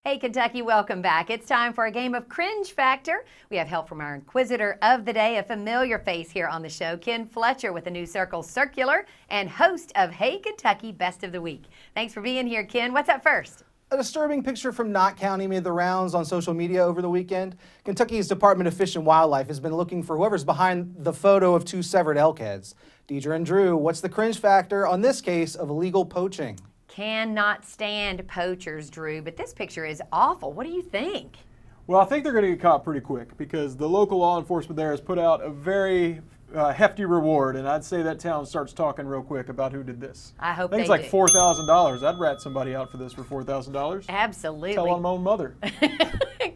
Hey Kentucky, welcome back. It's time for a game of Cringe Factor. We have help from our Inquisitor of the Day, a familiar face here on the show, Ken Fletcher with the New Circle Circular and host of Hey Kentucky Best of the Week. Thanks for being here, Ken. What's up first? A disturbing picture from Knott County made the rounds on social media over the weekend. Kentucky's Department of Fish and Wildlife has been looking for whoever's behind the photo of two severed elk heads. Deidre and Drew, what's the cringe factor on this case of illegal poaching? Cannot stand poachers, Drew, but this picture is awful. What do you think? Well, I think they're going to get caught pretty quick because the local law enforcement there has put out a very hefty reward, and I'd say that town starts talking real quick about who did this. I hope think they it's like $4,000. I'd rat somebody out for this for $4,000. Absolutely. Tell on my own mother.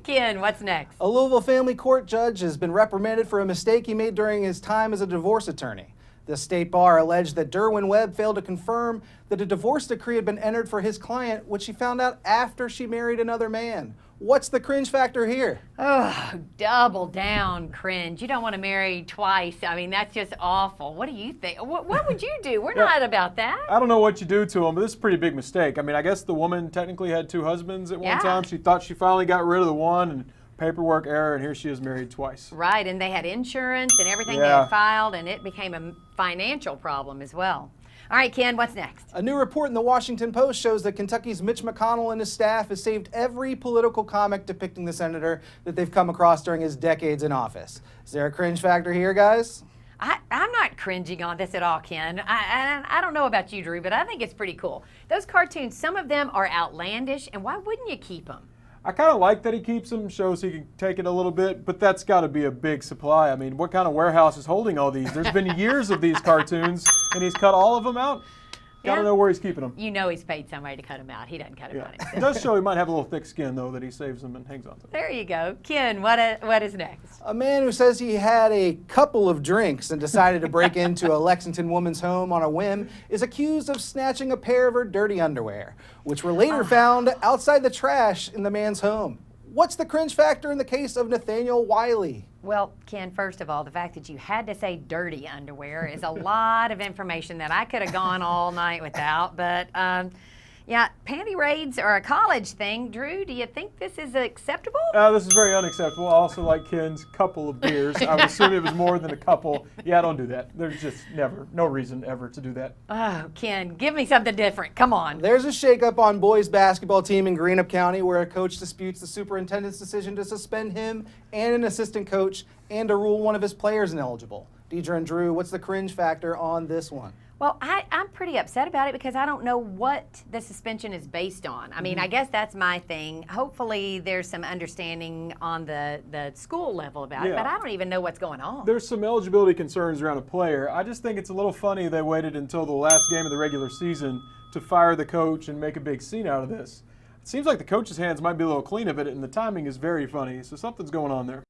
Ken, what's next? A Louisville family court judge has been reprimanded for a mistake he made during his time as a divorce attorney. The state bar alleged that Derwin Webb failed to confirm that a divorce decree had been entered for his client, which she found out after she married another man. What's the cringe factor here? Oh, double down cringe. You don't want to marry twice. I mean, that's just awful. What do you think? What would you do? We're not about that. I don't know what you do to them, but this is a pretty big mistake. I mean, I guess the woman technically had two husbands at one time. She thought she finally got rid of the one, and paperwork error, and here she is married twice. Right, and they had insurance and everything they had filed, and it became a financial problem as well. All right, Ken, what's next? A new report in the Washington Post shows that Kentucky's Mitch McConnell and his staff has saved every political comic depicting the senator that they've come across during his decades in office. Is there a cringe factor here, guys? I'm not cringing on this at all, Ken. I don't know about you, Drew, but I think it's pretty cool. Those cartoons, some of them are outlandish, and why wouldn't you keep them? I kind of like that he keeps them, shows he can take it a little bit, but that's got to be a big supply. I mean, what kind of warehouse is holding all these? There's been years of these cartoons, and he's cut all of them out. Got to know where he's keeping them. You know he's paid somebody to cut them out. He doesn't cut them out himself. It does show he might have a little thick skin, though, that he saves them and hangs on to them. There you go. Ken, what is next? A man who says he had a couple of drinks and decided to break into a Lexington woman's home on a whim is accused of snatching a pair of her dirty underwear, which were later found outside the trash in the man's home. What's the cringe factor in the case of Nathaniel Wylie? Well, Ken, first of all, the fact that you had to say dirty underwear is a lot of information that I could have gone all night without. But, yeah, panty raids are a college thing. Drew, do you think this is acceptable? This is very unacceptable. I also like Ken's couple of beers. I would assume it was more than a couple. Yeah, don't do that. There's just no reason ever to do that. Oh, Ken, give me something different. Come on. There's a shakeup on boys basketball team in Greenup County where a coach disputes the superintendent's decision to suspend him and an assistant coach and to rule one of his players ineligible. Deidre and Drew, what's the cringe factor on this one? Well, I'm pretty upset about it because I don't know what the suspension is based on. I mean, I guess that's my thing. Hopefully there's some understanding on the school level about it, but I don't even know what's going on. There's some eligibility concerns around a player. I just think it's a little funny they waited until the last game of the regular season to fire the coach and make a big scene out of this. It seems like the coach's hands might be a little clean of it, and the timing is very funny, so something's going on there.